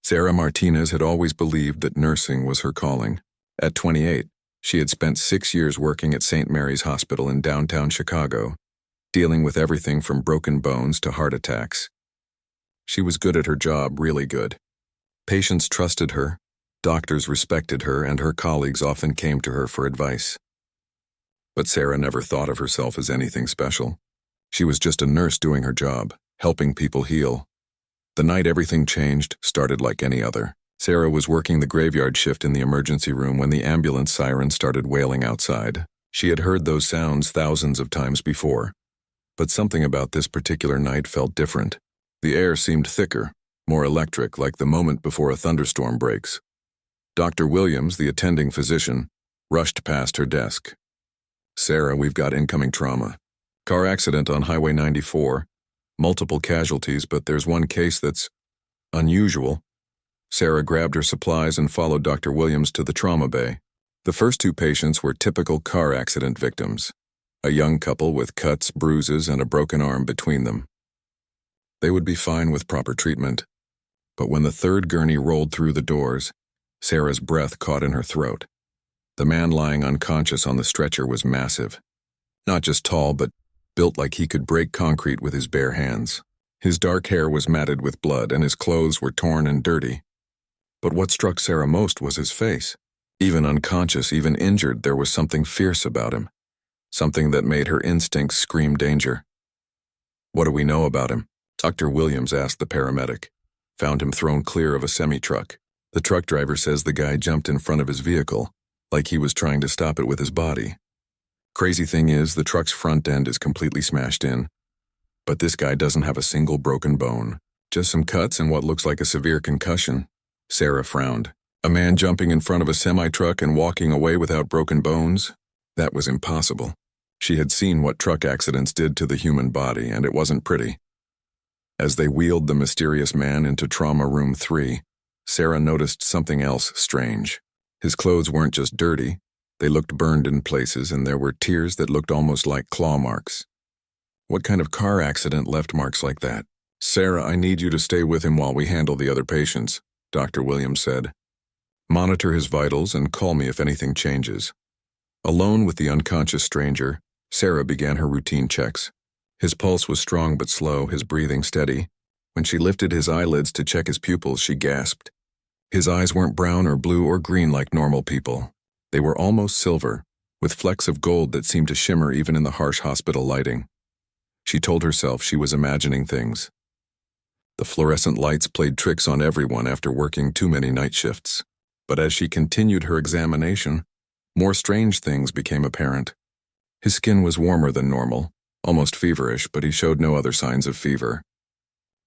Sarah Martinez had always believed that nursing was her calling. At 28, she had spent 6 years working at St. Mary's Hospital in downtown Chicago, dealing with everything from broken bones to heart attacks. She was good at her job, really good. Patients trusted her, doctors respected her, and her colleagues often came to her for advice. But Sarah never thought of herself as anything special. She was just a nurse doing her job, helping people heal. The night everything changed started like any other. Sarah was working the graveyard shift in the emergency room when the ambulance siren started wailing outside. She had heard those sounds thousands of times before, but something about this particular night felt different. The air seemed thicker, more electric, like the moment before a thunderstorm breaks. Dr. Williams, the attending physician, rushed past her desk. "Sarah, we've got incoming trauma. Car accident on Highway 94. Multiple casualties, but there's one case that's unusual." Sarah grabbed her supplies and followed Dr. Williams to the trauma bay. The first 2 patients were typical car accident victims, a young couple with cuts, bruises, and a broken arm between them. They would be fine with proper treatment, but when the third gurney rolled through the doors, Sarah's breath caught in her throat. The man lying unconscious on the stretcher was massive. Not just tall, but built like he could break concrete with his bare hands. His dark hair was matted with blood, and his clothes were torn and dirty. But what struck Sarah most was his face. Even unconscious, even injured, there was something fierce about him. Something that made her instincts scream danger. "What do we know about him?" Dr. Williams asked the paramedic. "Found him thrown clear of a semi-truck. The truck driver says the guy jumped in front of his vehicle, like he was trying to stop it with his body. Crazy thing is, the truck's front end is completely smashed in. But this guy doesn't have a single broken bone. Just some cuts and what looks like a severe concussion." Sarah frowned. A man jumping in front of a semi-truck and walking away without broken bones? That was impossible. She had seen what truck accidents did to the human body, and it wasn't pretty. As they wheeled the mysterious man into trauma room 3, Sarah noticed something else strange. His clothes weren't just dirty, they looked burned in places, and there were tears that looked almost like claw marks. What kind of car accident left marks like that? "Sarah, I need you to stay with him while we handle the other patients," Dr. Williams said. "Monitor his vitals and call me if anything changes." Alone with the unconscious stranger, Sarah began her routine checks. His pulse was strong but slow, his breathing steady. When she lifted his eyelids to check his pupils, she gasped. His eyes weren't brown or blue or green like normal people. They were almost silver, with flecks of gold that seemed to shimmer even in the harsh hospital lighting. She told herself she was imagining things. The fluorescent lights played tricks on everyone after working too many night shifts. But as she continued her examination, more strange things became apparent. His skin was warmer than normal, almost feverish, but he showed no other signs of fever.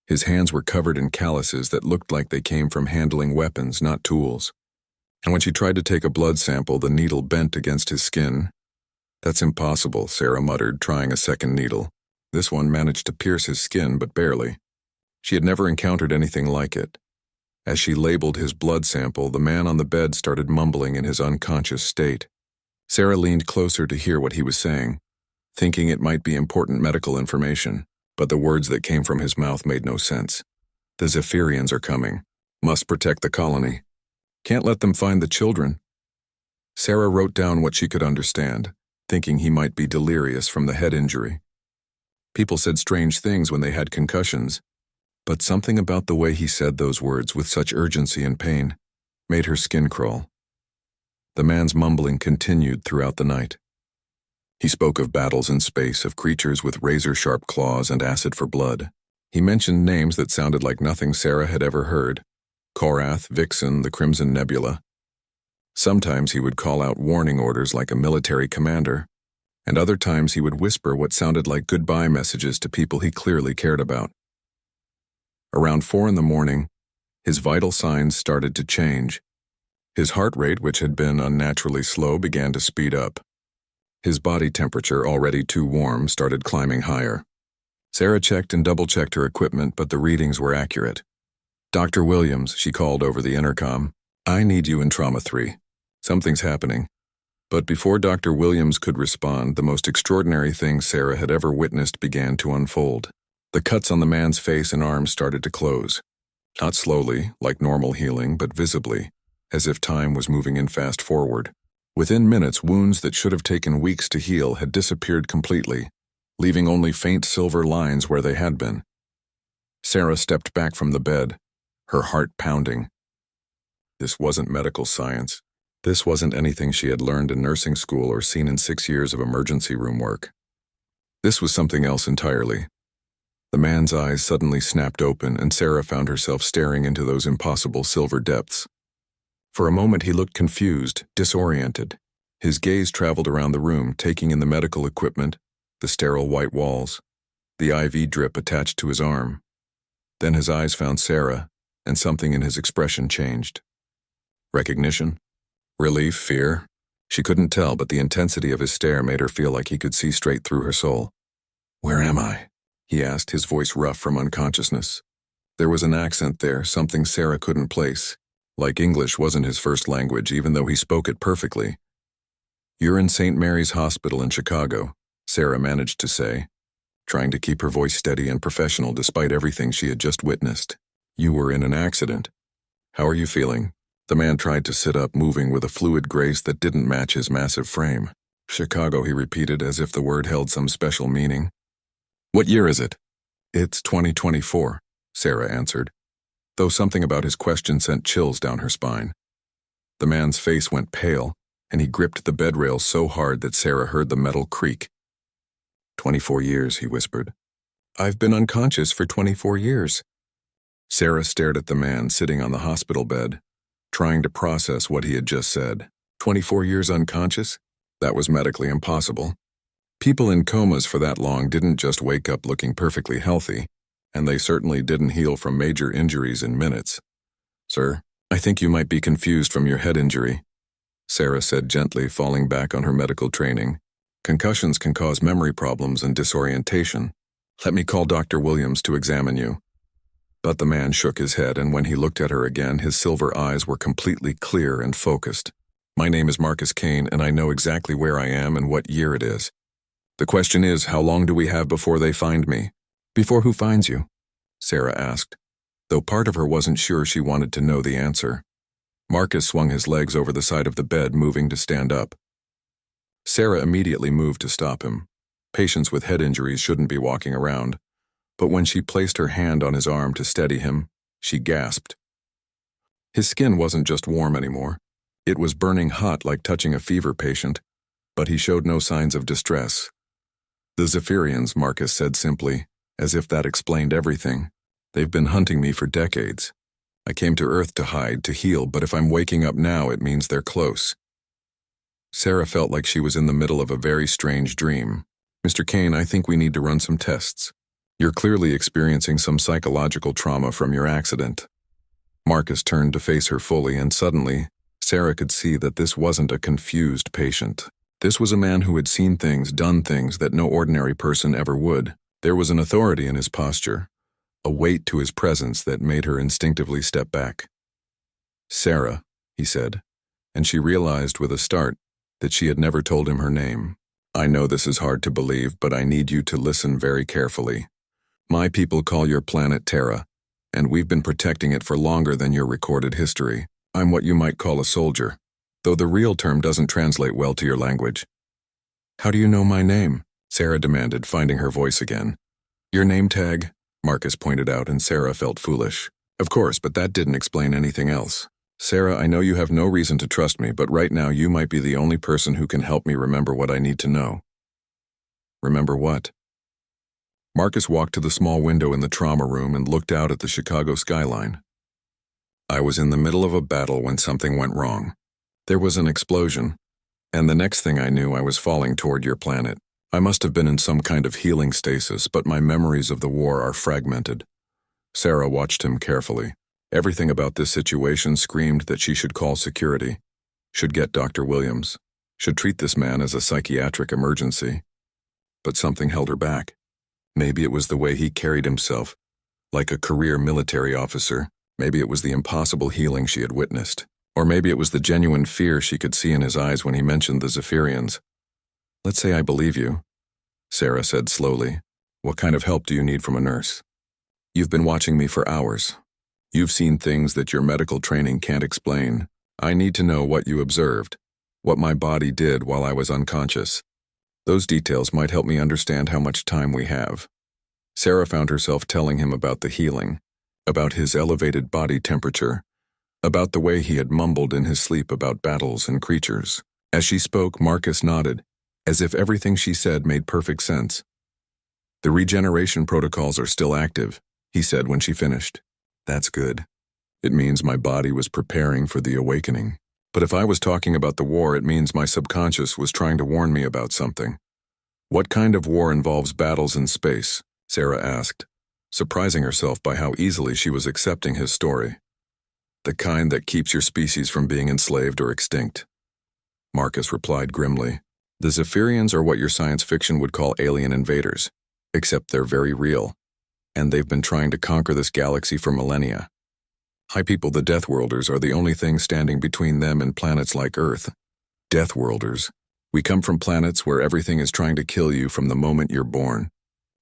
His hands were covered in calluses that looked like they came from handling weapons, not tools. And when she tried to take a blood sample, the needle bent against his skin. "That's impossible," Sarah muttered, trying a second needle. This one managed to pierce his skin, but barely. She had never encountered anything like it. As she labeled his blood sample, the man on the bed started mumbling in his unconscious state. Sarah leaned closer to hear what he was saying, thinking it might be important medical information, but the words that came from his mouth made no sense. "The Zephyrians are coming. Must protect the colony. Can't let them find the children." Sarah wrote down what she could understand, thinking he might be delirious from the head injury. People said strange things when they had concussions, but something about the way he said those words with such urgency and pain made her skin crawl. The man's mumbling continued throughout the night. He spoke of battles in space, of creatures with razor-sharp claws and acid for blood. He mentioned names that sounded like nothing Sarah had ever heard. Korath, Vixen, the Crimson Nebula. Sometimes he would call out warning orders like a military commander, and other times he would whisper what sounded like goodbye messages to people he clearly cared about. Around 4 in the morning, his vital signs started to change. His heart rate, which had been unnaturally slow, began to speed up. His body temperature, already too warm, started climbing higher. Sarah checked and double-checked her equipment, but the readings were accurate. "Dr. Williams," she called over the intercom, "I need you in Trauma 3. Something's happening." But before Dr. Williams could respond, the most extraordinary thing Sarah had ever witnessed began to unfold. The cuts on the man's face and arms started to close. Not slowly, like normal healing, but visibly, as if time was moving in fast forward. Within minutes, wounds that should have taken weeks to heal had disappeared completely, leaving only faint silver lines where they had been. Sarah stepped back from the bed, her heart pounding. This wasn't medical science. This wasn't anything she had learned in nursing school or seen in 6 years of emergency room work. This was something else entirely. The man's eyes suddenly snapped open, and Sarah found herself staring into those impossible silver depths. For a moment he looked confused, disoriented. His gaze traveled around the room, taking in the medical equipment, the sterile white walls, the IV drip attached to his arm. Then his eyes found Sarah, and something in his expression changed. Recognition? Relief? Fear? She couldn't tell, but the intensity of his stare made her feel like he could see straight through her soul. "Where am I?" he asked, his voice rough from unconsciousness. There was an accent there, something Sarah couldn't place. Like English wasn't his first language, even though he spoke it perfectly. "You're in St. Mary's Hospital in Chicago," Sarah managed to say, trying to keep her voice steady and professional despite everything she had just witnessed. "You were in an accident. How are you feeling?" The man tried to sit up, moving with a fluid grace that didn't match his massive frame. "Chicago," he repeated, as if the word held some special meaning. "What year is it?" "It's 2024, Sarah answered, though something about his question sent chills down her spine. The man's face went pale, and he gripped the bed rail so hard that Sarah heard the metal creak. 24 years, he whispered. "I've been unconscious for 24 years. Sarah stared at the man sitting on the hospital bed, trying to process what he had just said. 24 years unconscious? That was medically impossible. People in comas for that long didn't just wake up looking perfectly healthy, and they certainly didn't heal from major injuries in minutes. "Sir, I think you might be confused from your head injury," Sarah said gently, falling back on her medical training. "Concussions can cause memory problems and disorientation. Let me call Dr. Williams to examine you." But the man shook his head, and when he looked at her again, his silver eyes were completely clear and focused. "My name is Marcus Kane, and I know exactly where I am and what year it is. The question is, how long do we have before they find me?" "Before who finds you?" Sarah asked, though part of her wasn't sure she wanted to know the answer. Marcus swung his legs over the side of the bed, moving to stand up. Sarah immediately moved to stop him. Patients with head injuries shouldn't be walking around. But when she placed her hand on his arm to steady him, she gasped. His skin wasn't just warm anymore. It was burning hot, like touching a fever patient, but he showed no signs of distress. "The Zephyrians," Marcus said simply, as if that explained everything. "They've been hunting me for decades. I came to Earth to hide, to heal, but if I'm waking up now, it means they're close." Sarah felt like she was in the middle of a very strange dream. "Mr. Kane, I think we need to run some tests. You're clearly experiencing some psychological trauma from your accident." Marcus turned to face her fully, and suddenly, Sarah could see that this wasn't a confused patient. This was a man who had seen things, done things that no ordinary person ever would. There was an authority in his posture, a weight to his presence that made her instinctively step back. "Sarah," he said, and she realized with a start that she had never told him her name. "I know this is hard to believe, but I need you to listen very carefully. My people call your planet Terra, and we've been protecting it for longer than your recorded history. I'm what you might call a soldier, though the real term doesn't translate well to your language." "How do you know my name?" Sarah demanded, finding her voice again. "Your name tag," Marcus pointed out, and Sarah felt foolish. "Of course, but that didn't explain anything else. Sarah, I know you have no reason to trust me, but right now you might be the only person who can help me remember what I need to know." "Remember what?" Marcus walked to the small window in the trauma room and looked out at the Chicago skyline. "I was in the middle of a battle when something went wrong. There was an explosion, and the next thing I knew, I was falling toward your planet. I must have been in some kind of healing stasis, but my memories of the war are fragmented." Sarah watched him carefully. Everything about this situation screamed that she should call security, should get Dr. Williams, should treat this man as a psychiatric emergency. But something held her back. Maybe it was the way he carried himself, like a career military officer. Maybe it was the impossible healing she had witnessed. Or maybe it was the genuine fear she could see in his eyes when he mentioned the Zephyrians. "Let's say I believe you," Sarah said slowly. "What kind of help do you need from a nurse?" "You've been watching me for hours. You've seen things that your medical training can't explain. I need to know what you observed, what my body did while I was unconscious. Those details might help me understand how much time we have. Sarah found herself telling him about the healing, about his elevated body temperature, about the way he had mumbled in his sleep about battles and creatures. As she spoke, Marcus nodded, as if everything she said made perfect sense. The regeneration protocols are still active, he said when she finished. That's good. It means my body was preparing for the awakening. But if I was talking about the war, it means my subconscious was trying to warn me about something. What kind of war involves battles in space? Sarah asked, surprising herself by how easily she was accepting his story. The kind that keeps your species from being enslaved or extinct. Marcus replied grimly. The Zephyrians are what your science fiction would call alien invaders, except they're very real, and they've been trying to conquer this galaxy for millennia. High people, the Deathworlders, are the only thing standing between them and planets like Earth. Deathworlders. We come from planets where everything is trying to kill you from the moment you're born.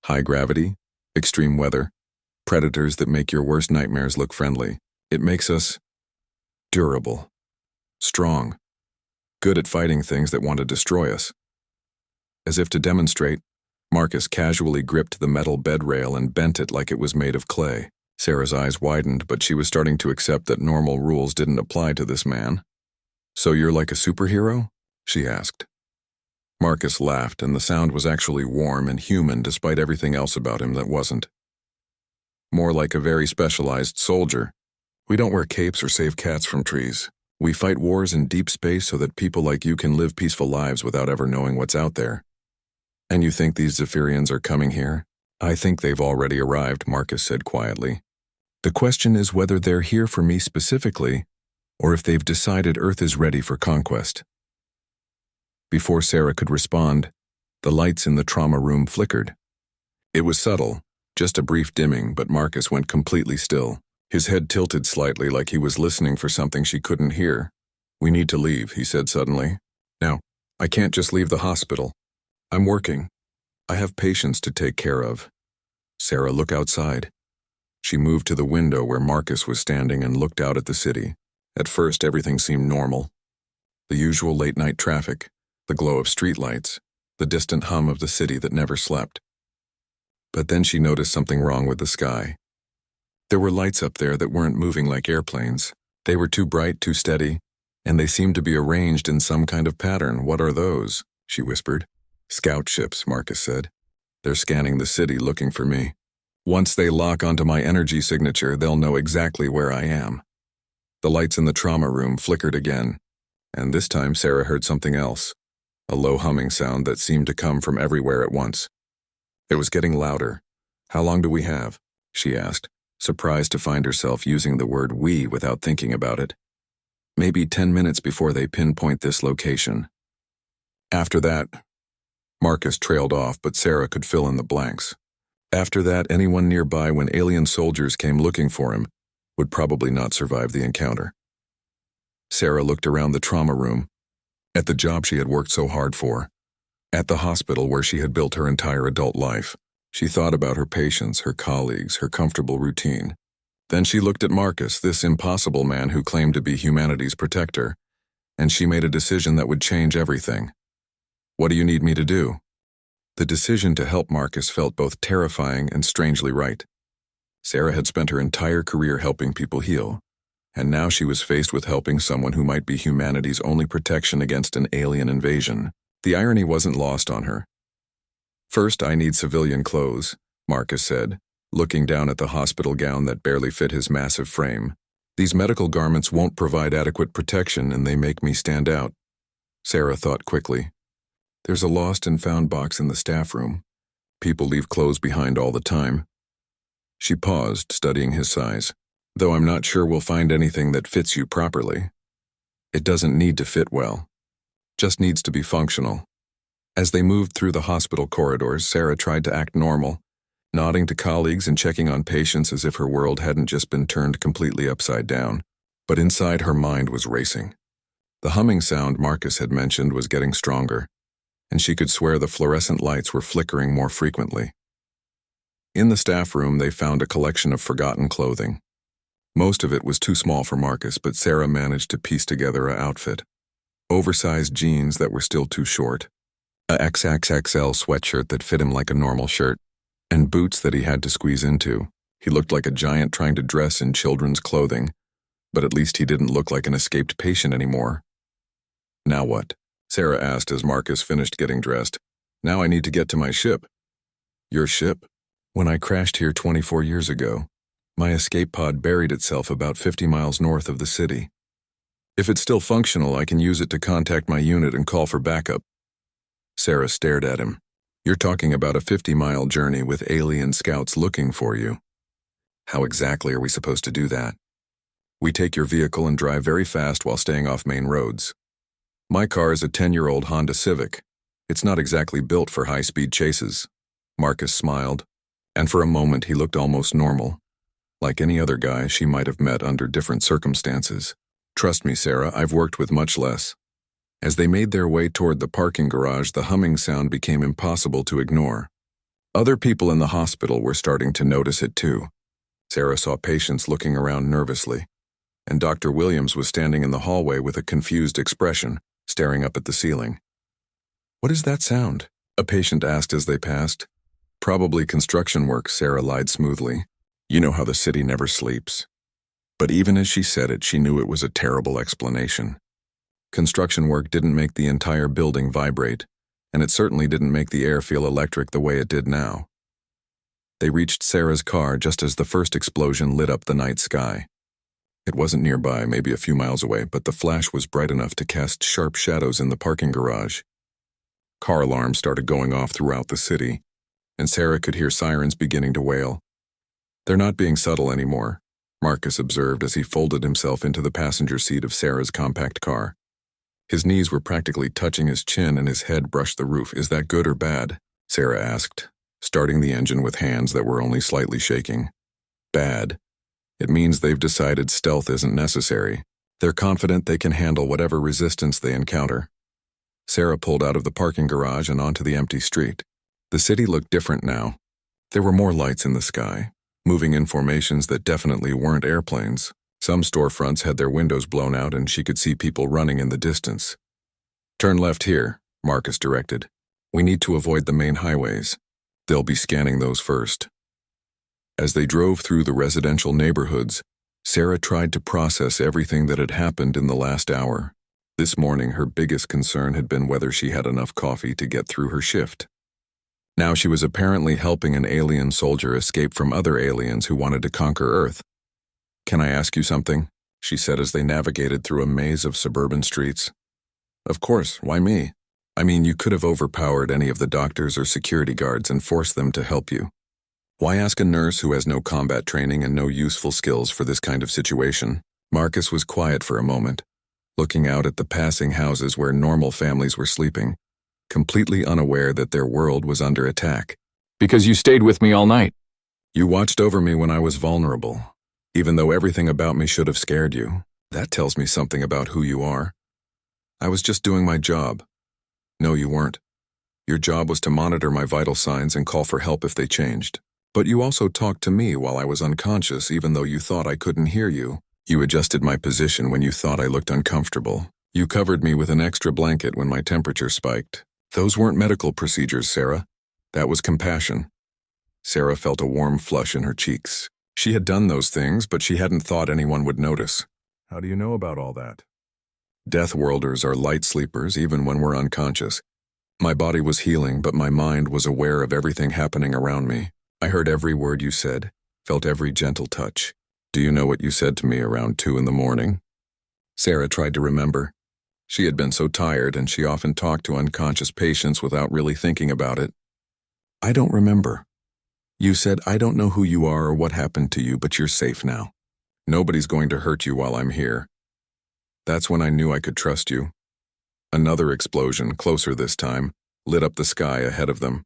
High gravity, extreme weather, predators that make your worst nightmares look friendly. It makes us durable, strong, good at fighting things that want to destroy us. As if to demonstrate, Marcus casually gripped the metal bed rail and bent it like it was made of clay. Sarah's eyes widened, but she was starting to accept that normal rules didn't apply to this man. So you're like a superhero? She asked. Marcus laughed, and the sound was actually warm and human despite everything else about him that wasn't. More like a very specialized soldier. We don't wear capes or save cats from trees. We fight wars in deep space so that people like you can live peaceful lives without ever knowing what's out there. And you think these Zephyrians are coming here? I think they've already arrived, Marcus said quietly. The question is whether they're here for me specifically, or if they've decided Earth is ready for conquest. Before Sarah could respond, the lights in the trauma room flickered. It was subtle, just a brief dimming, but Marcus went completely still. His head tilted slightly like he was listening for something she couldn't hear. We need to leave, he said suddenly. Now, I can't just leave the hospital. I'm working. I have patients to take care of. Sarah, look outside. She moved to the window where Marcus was standing and looked out at the city. At first, everything seemed normal. The usual late-night traffic, the glow of streetlights, the distant hum of the city that never slept. But then she noticed something wrong with the sky. There were lights up there that weren't moving like airplanes. They were too bright, too steady, and they seemed to be arranged in some kind of pattern. What are those? She whispered. Scout ships, Marcus said. They're scanning the city looking for me. Once they lock onto my energy signature, they'll know exactly where I am. The lights in the trauma room flickered again, and this time Sarah heard something else. A low humming sound that seemed to come from everywhere at once. It was getting louder. How long do we have? She asked, surprised to find herself using the word we without thinking about it. Maybe 10 minutes before they pinpoint this location. After that, Marcus trailed off, but Sarah could fill in the blanks. After that, anyone nearby when alien soldiers came looking for him would probably not survive the encounter. Sarah looked around the trauma room, at the job she had worked so hard for, at the hospital where she had built her entire adult life. She thought about her patients, her colleagues, her comfortable routine. Then she looked at Marcus, this impossible man who claimed to be humanity's protector, and she made a decision that would change everything. What do you need me to do? The decision to help Marcus felt both terrifying and strangely right. Sarah had spent her entire career helping people heal, and now she was faced with helping someone who might be humanity's only protection against an alien invasion. The irony wasn't lost on her. First, I need civilian clothes, Marcus said, looking down at the hospital gown that barely fit his massive frame. These medical garments won't provide adequate protection, and they make me stand out. Sarah thought quickly. There's a lost and found box in the staff room. People leave clothes behind all the time. She paused, studying his size. Though I'm not sure we'll find anything that fits you properly. It doesn't need to fit well. Just needs to be functional. As they moved through the hospital corridors, Sarah tried to act normal, nodding to colleagues and checking on patients as if her world hadn't just been turned completely upside down. But inside her mind was racing. The humming sound Marcus had mentioned was getting stronger, and she could swear the fluorescent lights were flickering more frequently. In the staff room, they found a collection of forgotten clothing. Most of it was too small for Marcus, but Sarah managed to piece together an outfit. Oversized jeans that were still too short, a XXXL sweatshirt that fit him like a normal shirt, and boots that he had to squeeze into. He looked like a giant trying to dress in children's clothing, but at least he didn't look like an escaped patient anymore. "Now what?" Sarah asked as Marcus finished getting dressed. "Now I need to get to my ship." "Your ship?" "When I crashed here 24 years ago, my escape pod buried itself about 50 miles north of the city. If it's still functional, I can use it to contact my unit and call for backup." Sarah stared at him. "You're talking about a 50-mile journey with alien scouts looking for you. How exactly are we supposed to do that?" "We take your vehicle and drive very fast while staying off main roads. My car is a 10-year-old Honda Civic. It's not exactly built for high-speed chases." Marcus smiled, and for a moment he looked almost normal, like any other guy she might have met under different circumstances. "Trust me, Sarah, I've worked with much less." As they made their way toward the parking garage, the humming sound became impossible to ignore. Other people in the hospital were starting to notice it too. Sarah saw patients looking around nervously, and Dr. Williams was standing in the hallway with a confused expression, staring up at the ceiling. "What is that sound?" a patient asked as they passed. "Probably construction work," Sarah lied smoothly. "You know how the city never sleeps." But even as she said it, she knew it was a terrible explanation. Construction work didn't make the entire building vibrate, and it certainly didn't make the air feel electric the way it did now. They reached Sarah's car just as the first explosion lit up the night sky. It wasn't nearby, maybe a few miles away, but the flash was bright enough to cast sharp shadows in the parking garage. Car alarms started going off throughout the city, and Sarah could hear sirens beginning to wail. "They're not being subtle anymore," Marcus observed as he folded himself into the passenger seat of Sarah's compact car. His knees were practically touching his chin and his head brushed the roof. "Is that good or bad?" Sarah asked, starting the engine with hands that were only slightly shaking. "Bad. It means they've decided stealth isn't necessary. They're confident they can handle whatever resistance they encounter." Sarah pulled out of the parking garage and onto the empty street. The city looked different now. There were more lights in the sky, moving in formations that definitely weren't airplanes. Some storefronts had their windows blown out and she could see people running in the distance. "Turn left here," Marcus directed. "We need to avoid the main highways. They'll be scanning those first." As they drove through the residential neighborhoods, Sarah tried to process everything that had happened in the last hour. This morning, her biggest concern had been whether she had enough coffee to get through her shift. Now she was apparently helping an alien soldier escape from other aliens who wanted to conquer Earth. "Can I ask you something?" she said as they navigated through a maze of suburban streets. "Of course, why me? I mean, you could have overpowered any of the doctors or security guards and forced them to help you. Why ask a nurse who has no combat training and no useful skills for this kind of situation?" Marcus was quiet for a moment, looking out at the passing houses where normal families were sleeping, completely unaware that their world was under attack. "Because you stayed with me all night." "You watched over me when I was vulnerable, even though everything about me should have scared you. That tells me something about who you are. I was just doing my job." "No, you weren't. Your job was to monitor my vital signs and call for help if they changed. But you also talked to me while I was unconscious, even though you thought I couldn't hear you. You adjusted my position when you thought I looked uncomfortable. You covered me with an extra blanket when my temperature spiked. Those weren't medical procedures, Sarah. That was compassion." Sarah felt a warm flush in her cheeks. She had done those things, but she hadn't thought anyone would notice. "How do you know about all that?" "Deathworlders are light sleepers even when we're unconscious. My body was healing, but my mind was aware of everything happening around me. I heard every word you said, felt every gentle touch. Do you know what you said to me around 2 in the morning?" Sarah tried to remember. She had been so tired, and she often talked to unconscious patients without really thinking about it. "I don't remember. You said, I don't know who you are or what happened to you, but you're safe now. Nobody's going to hurt you while I'm here." That's when I knew I could trust you. Another explosion, closer this time, lit up the sky ahead of them.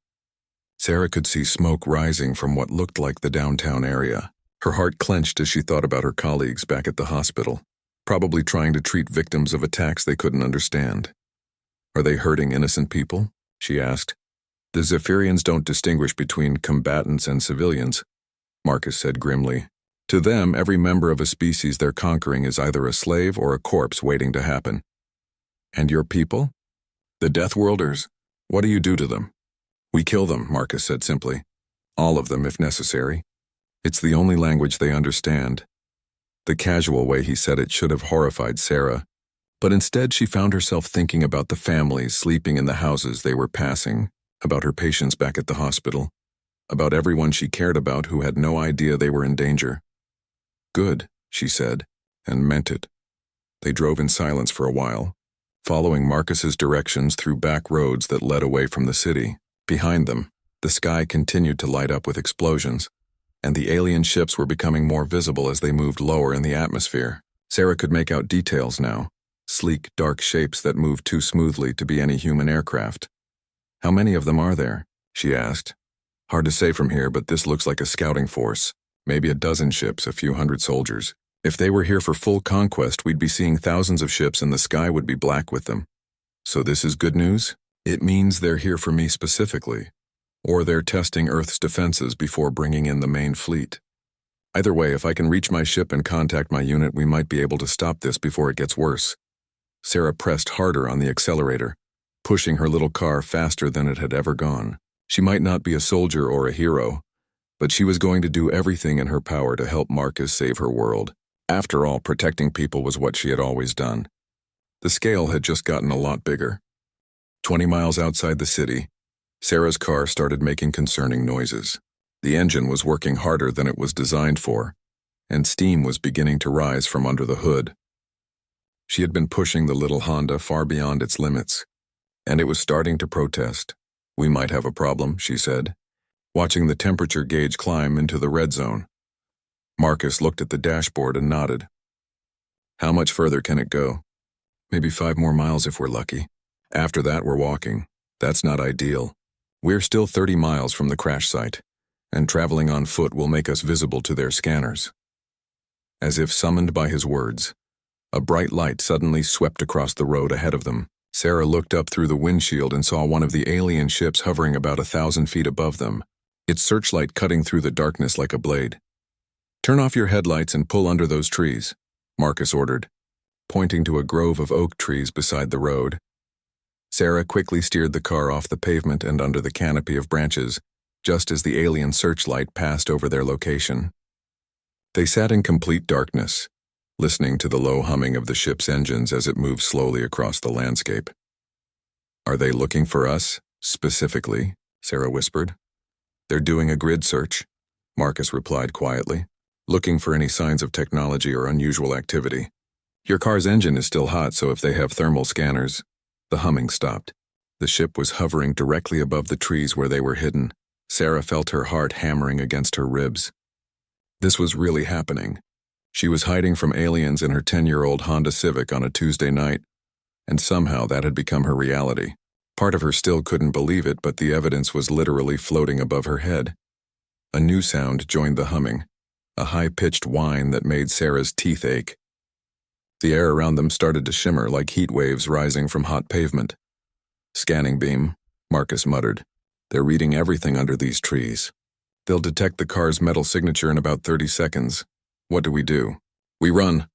Sarah could see smoke rising from what looked like the downtown area. Her heart clenched as she thought about her colleagues back at the hospital, probably trying to treat victims of attacks they couldn't understand. "Are they hurting innocent people?" she asked. "The Zephyrians don't distinguish between combatants and civilians," Marcus said grimly. To them, every member of a species they're conquering is either a slave or a corpse waiting to happen. And your people? The Deathworlders. What do you do to them? We kill them, Marcus said simply. All of them, if necessary. It's the only language they understand. The casual way he said it should have horrified Sarah, but instead she found herself thinking about the families sleeping in the houses they were passing, about her patients back at the hospital, about everyone she cared about who had no idea they were in danger. Good, she said, and meant it. They drove in silence for a while, following Marcus's directions through back roads that led away from the city. Behind them, the sky continued to light up with explosions, and the alien ships were becoming more visible as they moved lower in the atmosphere. Sarah could make out details now, sleek, dark shapes that moved too smoothly to be any human aircraft. How many of them are there? She asked. Hard to say from here, but this looks like a scouting force. Maybe a dozen ships, a few hundred soldiers. If they were here for full conquest, we'd be seeing thousands of ships and the sky would be black with them. So this is good news? It means they're here for me specifically, or they're testing Earth's defenses before bringing in the main fleet. Either way, if I can reach my ship and contact my unit, we might be able to stop this before it gets worse. Sarah pressed harder on the accelerator, pushing her little car faster than it had ever gone. She might not be a soldier or a hero, but she was going to do everything in her power to help Marcus save her world. After all, protecting people was what she had always done. The scale had just gotten a lot bigger. 20 miles outside the city, Sarah's car started making concerning noises. The engine was working harder than it was designed for, and steam was beginning to rise from under the hood. She had been pushing the little Honda far beyond its limits, and it was starting to protest. We might have a problem, she said, watching the temperature gauge climb into the red zone. Marcus looked at the dashboard and nodded. How much further can it go? Maybe 5 more miles if we're lucky. After that, we're walking. That's not ideal. We're still 30 miles from the crash site, and traveling on foot will make us visible to their scanners. As if summoned by his words, a bright light suddenly swept across the road ahead of them. Sarah looked up through the windshield and saw one of the alien ships hovering about 1,000 feet above them, its searchlight cutting through the darkness like a blade. Turn off your headlights and pull under those trees, Marcus ordered, pointing to a grove of oak trees beside the road. Sarah quickly steered the car off the pavement and under the canopy of branches, just as the alien searchlight passed over their location. They sat in complete darkness, listening to the low humming of the ship's engines as it moved slowly across the landscape. Are they looking for us, specifically? Sarah whispered. They're doing a grid search, Marcus replied quietly, looking for any signs of technology or unusual activity. Your car's engine is still hot, so if they have thermal scanners... The humming stopped. The ship was hovering directly above the trees where they were hidden. Sarah felt her heart hammering against her ribs. This was really happening. She was hiding from aliens in her 10-year-old Honda Civic on a Tuesday night, and somehow that had become her reality. Part of her still couldn't believe it, but the evidence was literally floating above her head. A new sound joined the humming, a high-pitched whine that made Sarah's teeth ache. The air around them started to shimmer like heat waves rising from hot pavement. Scanning beam, Marcus muttered. They're reading everything under these trees. They'll detect the car's metal signature in about 30 seconds. What do? We run.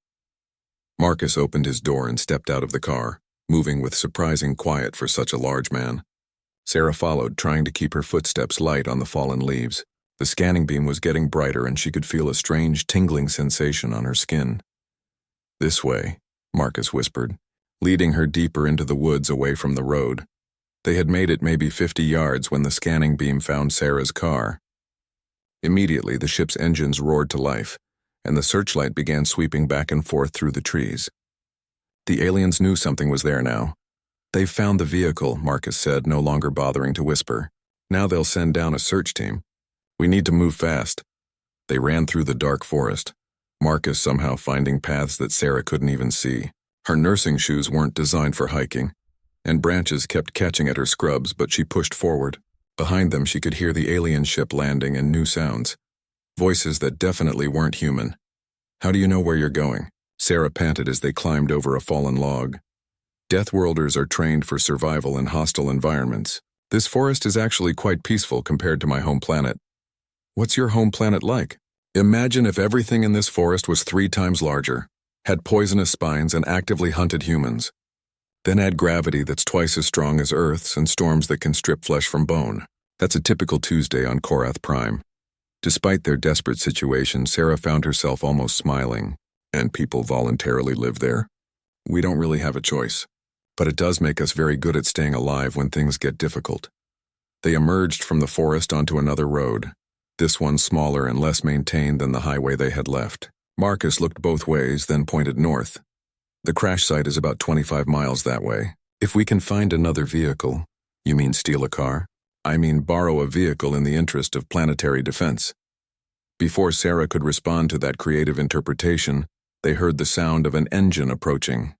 Marcus opened his door and stepped out of the car, moving with surprising quiet for such a large man. Sarah followed, trying to keep her footsteps light on the fallen leaves. The scanning beam was getting brighter and she could feel a strange tingling sensation on her skin. This way, Marcus whispered, leading her deeper into the woods away from the road. They had made it maybe 50 yards when the scanning beam found Sarah's car. Immediately, the ship's engines roared to life, and the searchlight began sweeping back and forth through the trees. The aliens knew something was there now. They've found the vehicle, Marcus said, no longer bothering to whisper. Now they'll send down a search team. We need to move fast. They ran through the dark forest, Marcus somehow finding paths that Sarah couldn't even see. Her nursing shoes weren't designed for hiking, and branches kept catching at her scrubs, but she pushed forward. Behind them, she could hear the alien ship landing and new sounds. Voices that definitely weren't human. How do you know where you're going? Sarah panted as they climbed over a fallen log. Deathworlders are trained for survival in hostile environments. This forest is actually quite peaceful compared to my home planet. What's your home planet like? Imagine if everything in this forest was 3 times larger, had poisonous spines and actively hunted humans. Then add gravity that's twice as strong as Earth's and storms that can strip flesh from bone. That's a typical Tuesday on Korath Prime. Despite their desperate situation, Sarah found herself almost smiling. And people voluntarily live there? We don't really have a choice. But it does make us very good at staying alive when things get difficult. They emerged from the forest onto another road, this one smaller and less maintained than the highway they had left. Marcus looked both ways, then pointed north. The crash site is about 25 miles that way. If we can find another vehicle, you mean steal a car? I mean borrow a vehicle in the interest of planetary defense. Before Sarah could respond to that creative interpretation, they heard the sound of an engine approaching.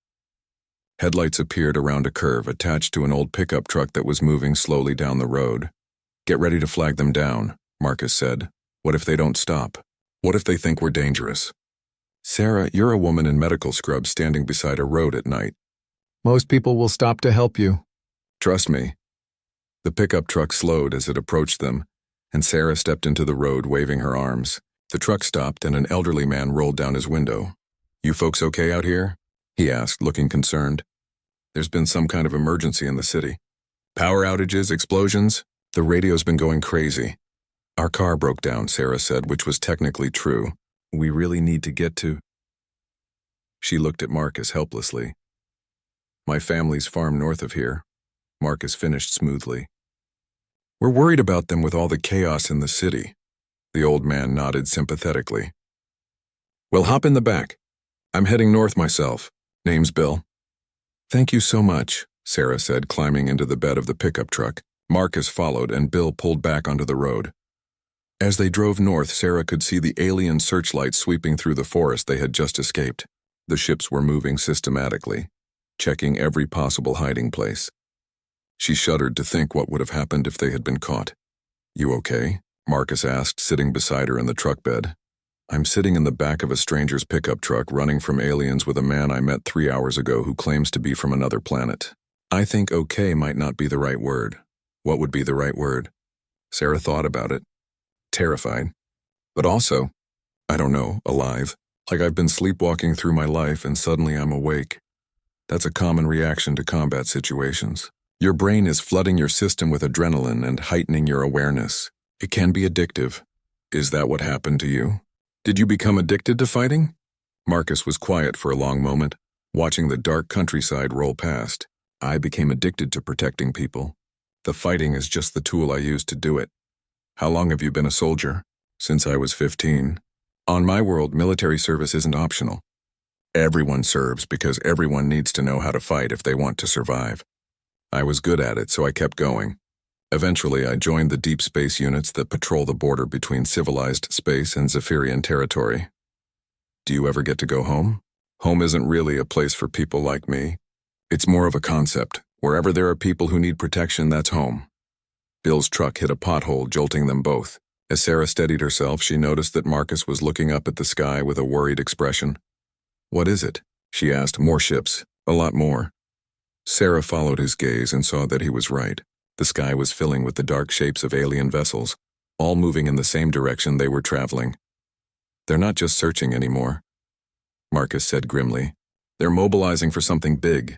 Headlights appeared around a curve attached to an old pickup truck that was moving slowly down the road. Get ready to flag them down, Marcus said. What if they don't stop? What if they think we're dangerous? Sarah, you're a woman in medical scrubs standing beside a road at night. Most people will stop to help you. Trust me. The pickup truck slowed as it approached them, and Sarah stepped into the road waving her arms. The truck stopped and an elderly man rolled down his window. You folks okay out here? He asked, looking concerned. There's been some kind of emergency in the city. Power outages, explosions? The radio's been going crazy. Our car broke down, Sarah said, which was technically true. We really need to get to... She looked at Marcus helplessly. My family's farm north of here, Marcus finished smoothly. We're worried about them with all the chaos in the city. The old man nodded sympathetically. Well, hop in the back. I'm heading north myself. Name's Bill. Thank you so much, Sarah said, climbing into the bed of the pickup truck. Marcus followed and Bill pulled back onto the road. As they drove north, Sarah could see the alien searchlights sweeping through the forest they had just escaped. The ships were moving systematically, checking every possible hiding place. She shuddered to think what would have happened if they had been caught. You okay? Marcus asked, sitting beside her in the truck bed. I'm sitting in the back of a stranger's pickup truck running from aliens with a man I met 3 hours ago who claims to be from another planet. I think okay might not be the right word. What would be the right word? Sarah thought about it. Terrified. But also, I don't know, alive. Like I've been sleepwalking through my life and suddenly I'm awake. That's a common reaction to combat situations. Your brain is flooding your system with adrenaline and heightening your awareness. It can be addictive. Is that what happened to you? Did you become addicted to fighting? Marcus was quiet for a long moment, watching the dark countryside roll past. I became addicted to protecting people. The fighting is just the tool I use to do it. How long have you been a soldier? Since I was 15. On my world, military service isn't optional. Everyone serves because everyone needs to know how to fight if they want to survive. I was good at it, so I kept going. Eventually, I joined the deep space units that patrol the border between civilized space and Zephyrian territory. Do you ever get to go home? Home isn't really a place for people like me. It's more of a concept. Wherever there are people who need protection, that's home. Bill's truck hit a pothole, jolting them both. As Sarah steadied herself, she noticed that Marcus was looking up at the sky with a worried expression. What is it? She asked. More ships. A lot more. Sarah followed his gaze and saw that he was right. The sky was filling with the dark shapes of alien vessels, all moving in the same direction they were traveling. They're not just searching anymore, Marcus said grimly. They're mobilizing for something big.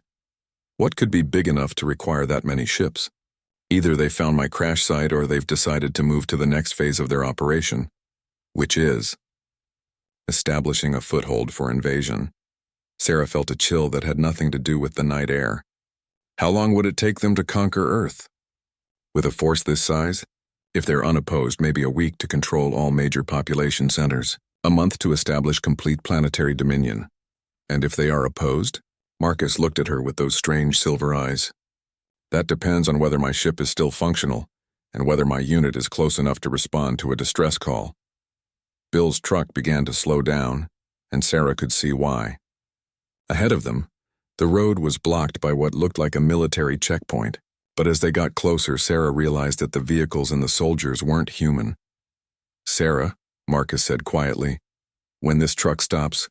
What could be big enough to require that many ships? Either they found my crash site or they've decided to move to the next phase of their operation, which is establishing a foothold for invasion. Sarah felt a chill that had nothing to do with the night air. How long would it take them to conquer Earth? With a force this size? If they're unopposed, maybe a week to control all major population centers, a month to establish complete planetary dominion. And if they are opposed? Marcus looked at her with those strange silver eyes. That depends on whether my ship is still functional and whether my unit is close enough to respond to a distress call. Bill's truck began to slow down, and Sarah could see why. Ahead of them, the road was blocked by what looked like a military checkpoint, but as they got closer, Sarah realized that the vehicles and the soldiers weren't human. Sarah, Marcus said quietly, when this truck stops,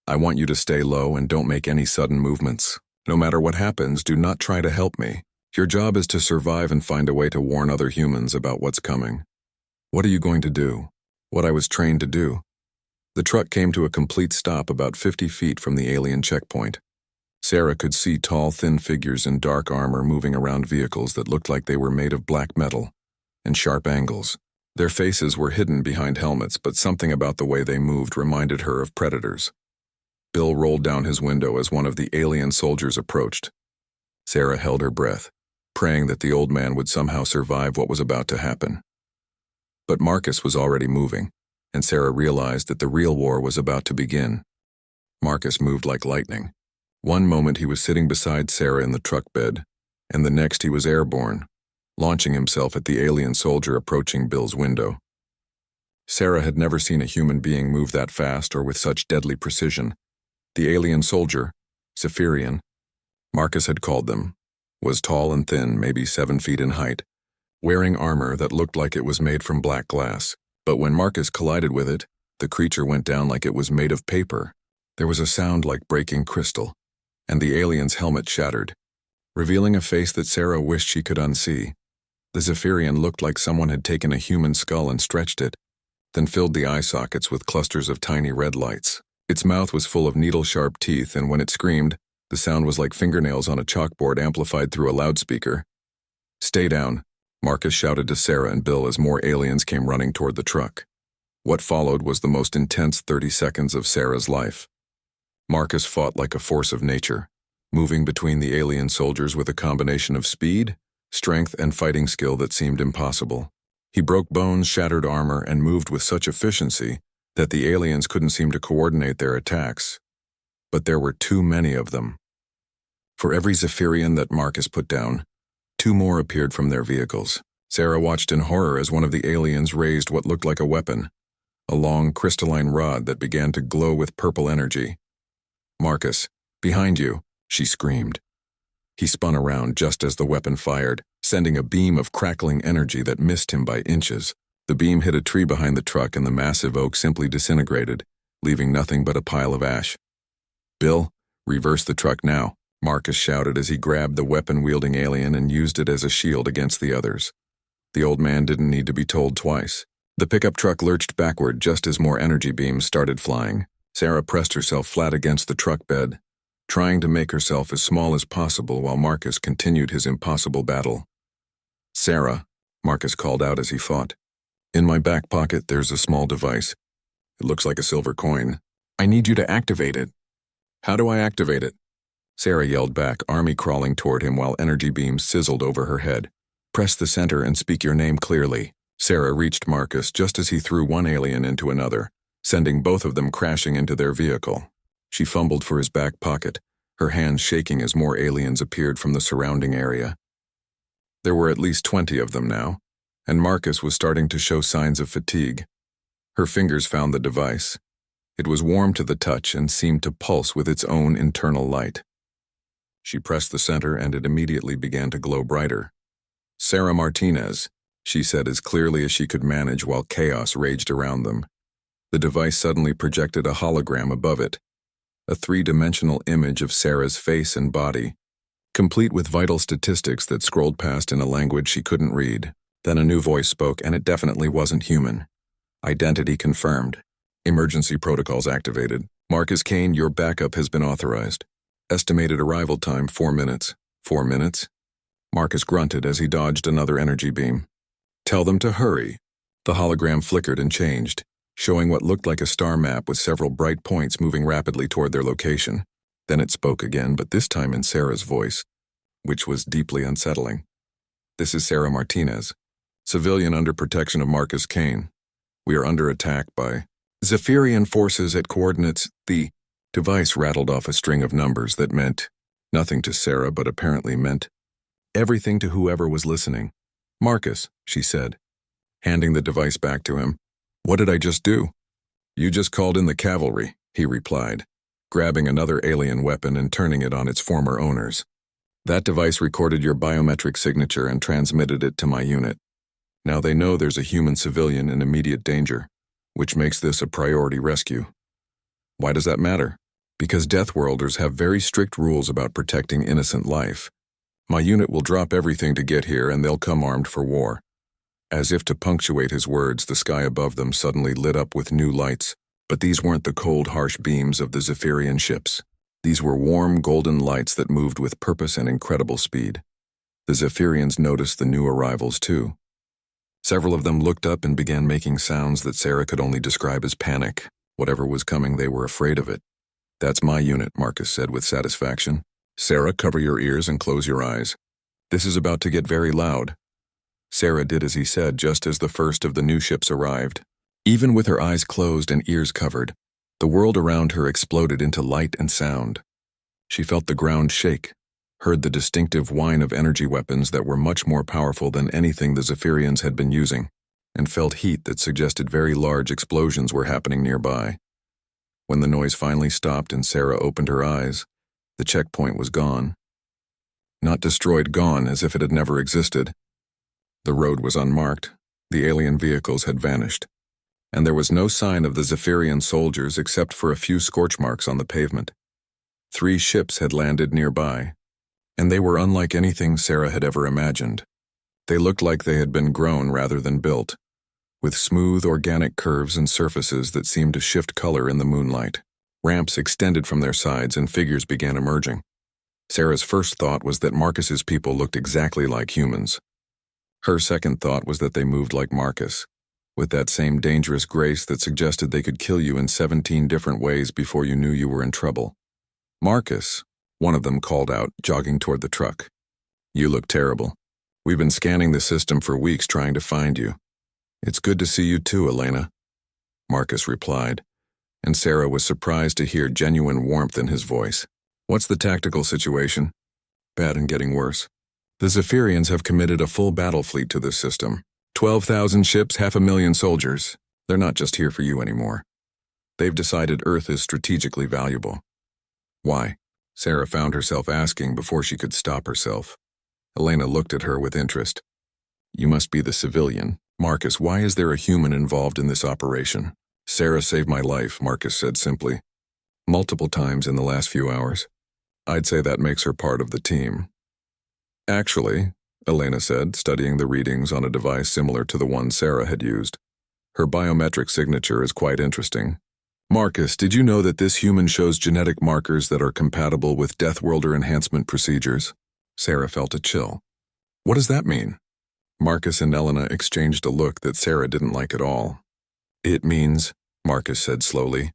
I want you to stay low and don't make any sudden movements. No matter what happens, do not try to help me. Your job is to survive and find a way to warn other humans about what's coming. What are you going to do? What I was trained to do. The truck came to a complete stop about 50 feet from the alien checkpoint. Sarah could see tall, thin figures in dark armor moving around vehicles that looked like they were made of black metal and sharp angles. Their faces were hidden behind helmets, but something about the way they moved reminded her of predators. Bill rolled down his window as one of the alien soldiers approached. Sarah held her breath, praying that the old man would somehow survive what was about to happen. But Marcus was already moving, and Sarah realized that the real war was about to begin. Marcus moved like lightning. One moment he was sitting beside Sarah in the truck bed, and the next he was airborne, launching himself at the alien soldier approaching Bill's window. Sarah had never seen a human being move that fast or with such deadly precision. The alien soldier, Zephyrian, Marcus had called them, was tall and thin, maybe 7 feet in height, wearing armor that looked like it was made from black glass. But when Marcus collided with it, the creature went down like it was made of paper. There was a sound like breaking crystal, and the alien's helmet shattered, revealing a face that Sarah wished she could unsee. The Zephyrian looked like someone had taken a human skull and stretched it, then filled the eye sockets with clusters of tiny red lights. Its mouth was full of needle-sharp teeth, and when it screamed, the sound was like fingernails on a chalkboard amplified through a loudspeaker. "Stay down," Marcus shouted to Sarah and Bill as more aliens came running toward the truck. What followed was the most intense 30 seconds of Sarah's life. Marcus fought like a force of nature, moving between the alien soldiers with a combination of speed, strength, and fighting skill that seemed impossible. He broke bones, shattered armor, and moved with such efficiency that the aliens couldn't seem to coordinate their attacks. But there were too many of them. For every Zephyrian that Marcus put down, 2 more appeared from their vehicles. Sarah watched in horror as one of the aliens raised what looked like a weapon, a long crystalline rod that began to glow with purple energy. "Marcus, behind you," she screamed. He spun around just as the weapon fired, sending a beam of crackling energy that missed him by inches. The beam hit a tree behind the truck and the massive oak simply disintegrated, leaving nothing but a pile of ash. "Bill, reverse the truck now," Marcus shouted as he grabbed the weapon-wielding alien and used it as a shield against the others. The old man didn't need to be told twice. The pickup truck lurched backward just as more energy beams started flying. Sarah pressed herself flat against the truck bed, trying to make herself as small as possible while Marcus continued his impossible battle. "Sarah," Marcus called out as he fought. "In my back pocket there's a small device. It looks like a silver coin. I need you to activate it." "How do I activate it?" Sarah yelled back, army crawling toward him while energy beams sizzled over her head. "Press the center and speak your name clearly." Sarah reached Marcus just as he threw one alien into another, sending both of them crashing into their vehicle. She fumbled for his back pocket, her hands shaking as more aliens appeared from the surrounding area. There were at least 20 of them now, and Marcus was starting to show signs of fatigue. Her fingers found the device. It was warm to the touch and seemed to pulse with its own internal light. She pressed the center and it immediately began to glow brighter. "Sarah Martinez," she said as clearly as she could manage while chaos raged around them. The device suddenly projected a hologram above it, a 3-dimensional image of Sarah's face and body, complete with vital statistics that scrolled past in a language she couldn't read. Then a new voice spoke, and it definitely wasn't human. "Identity confirmed. Emergency protocols activated. Marcus Kane, your backup has been authorized. Estimated arrival time 4 minutes. 4 minutes? Marcus grunted as he dodged another energy beam. "Tell them to hurry." The hologram flickered and changed, showing what looked like a star map with several bright points moving rapidly toward their location. Then it spoke again, but this time in Sarah's voice, which was deeply unsettling. "This is Sarah Martinez, civilian under protection of Marcus Kane. We are under attack by Zephyrian forces at coordinates." The device rattled off a string of numbers that meant nothing to Sarah but apparently meant everything to whoever was listening. "Marcus," she said, handing the device back to him. "What did I just do?" "You just called in the cavalry," he replied, grabbing another alien weapon and turning it on its former owners. "That device recorded your biometric signature and transmitted it to my unit. Now they know there's a human civilian in immediate danger, which makes this a priority rescue." "Why does that matter?" "Because Deathworlders have very strict rules about protecting innocent life. My unit will drop everything to get here and they'll come armed for war." As if to punctuate his words, the sky above them suddenly lit up with new lights, But these weren't the cold, harsh beams of the Zephyrian ships. These were warm, golden lights that moved with purpose and incredible speed. The Zephyrians noticed the new arrivals too. Several of them looked up and began making sounds that Sarah could only describe as panic. Whatever was coming, they were afraid of it. "That's my unit," Marcus said with satisfaction. "Sarah, cover your ears and close your eyes. This is about to get very loud." Sarah did as he said just as the first of the new ships arrived. Even with her eyes closed and ears covered, the world around her exploded into light and sound. She felt the ground shake, heard the distinctive whine of energy weapons that were much more powerful than anything the Zephyrians had been using, and felt heat that suggested very large explosions were happening nearby. When the noise finally stopped and Sarah opened her eyes, the checkpoint was gone. Not destroyed, gone, as if it had never existed. The road was unmarked, the alien vehicles had vanished, and there was no sign of the Zephyrian soldiers except for a few scorch marks on the pavement. 3 ships had landed nearby, and they were unlike anything Sarah had ever imagined. They looked like they had been grown rather than built, with smooth organic curves and surfaces that seemed to shift color in the moonlight. Ramps extended from their sides and figures began emerging. Sarah's first thought was that Marcus's people looked exactly like humans. Her second thought was that they moved like Marcus, with that same dangerous grace that suggested they could kill you in 17 different ways before you knew you were in trouble. "Marcus," one of them called out, jogging toward the truck. "You look terrible. We've been scanning the system for weeks trying to find you." "It's good to see you too, Elena," Marcus replied, and Sarah was surprised to hear genuine warmth in his voice. "What's the tactical situation?" "Bad and getting worse. The Zephyrians have committed a full battle fleet to this system. 12,000 ships, 500,000 soldiers. They're not just here for you anymore. They've decided Earth is strategically valuable." "Why?" Sarah found herself asking before she could stop herself. Elena looked at her with interest. "You must be the civilian. Marcus, why is there a human involved in this operation?" "Sarah saved my life," Marcus said simply. "Multiple times in the last few hours. I'd say that makes her part of the team." "Actually," Elena said, studying the readings on a device similar to the one Sarah had used, "her biometric signature is quite interesting. Marcus, did you know that this human shows genetic markers that are compatible with Deathworlder enhancement procedures?" Sarah felt a chill. "What does that mean?" Marcus and Elena exchanged a look that Sarah didn't like at all. "It means," Marcus said slowly,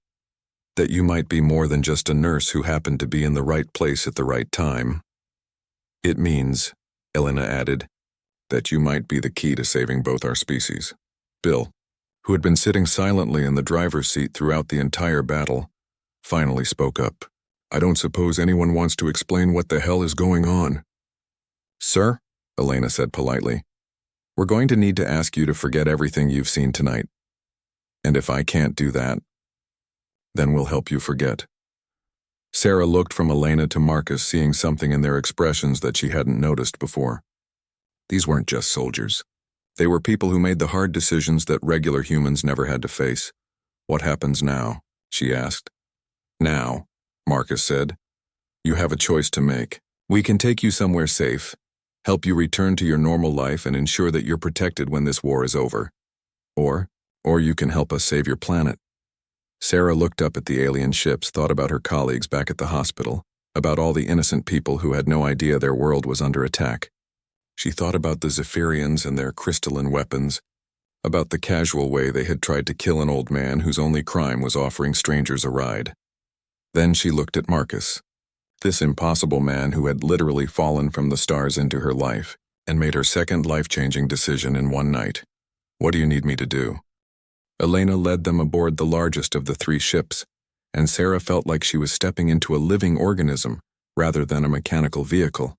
"that you might be more than just a nurse who happened to be in the right place at the right time. It means," Elena added, "that you might be the key to saving both our species." Bill, who had been sitting silently in the driver's seat throughout the entire battle, finally spoke up. "I don't suppose anyone wants to explain what the hell is going on." "Sir," Elena said politely, "we're going to need to ask you to forget everything you've seen tonight. And if I can't do that, then we'll help you forget." Sarah looked from Elena to Marcus, seeing something in their expressions that she hadn't noticed before. These weren't just soldiers. They were people who made the hard decisions that regular humans never had to face. "What happens now?" she asked. "Now," Marcus said, "you have a choice to make. We can take you somewhere safe, help you return to your normal life and ensure that you're protected when this war is over. Or you can help us save your planet." Sarah looked up at the alien ships, thought about her colleagues back at the hospital, about all the innocent people who had no idea their world was under attack. She thought about the Zephyrians and their crystalline weapons, about the casual way they had tried to kill an old man whose only crime was offering strangers a ride. Then she looked at Marcus, this impossible man who had literally fallen from the stars into her life and made her second life-changing decision in one night. "What do you need me to do?" Elena led them aboard the largest of the 3 ships, and Sarah felt like she was stepping into a living organism rather than a mechanical vehicle.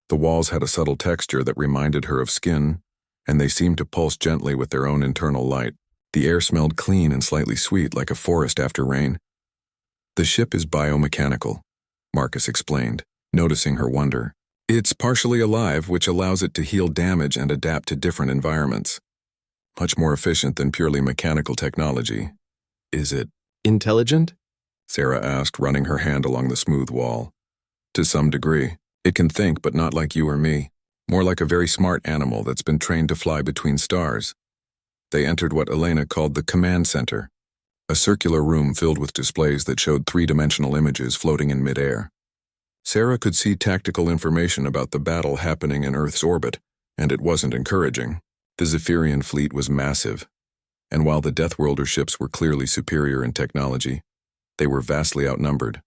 The walls had a subtle texture that reminded her of skin, and they seemed to pulse gently with their own internal light. The air smelled clean and slightly sweet, like a forest after rain. "The ship is biomechanical," Marcus explained, noticing her wonder. "It's partially alive, which allows it to heal damage and adapt to different environments. Much more efficient than purely mechanical technology." "Is it intelligent?" Sarah asked, running her hand along the smooth wall. "To some degree. It can think, but not like you or me. More like a very smart animal that's been trained to fly between stars." They entered what Elena called the command center, a circular room filled with displays that showed three-dimensional images floating in midair. Sarah could see tactical information about the battle happening in Earth's orbit, and it wasn't encouraging. The Zephyrian fleet was massive, and while the Deathworlder ships were clearly superior in technology, they were vastly outnumbered.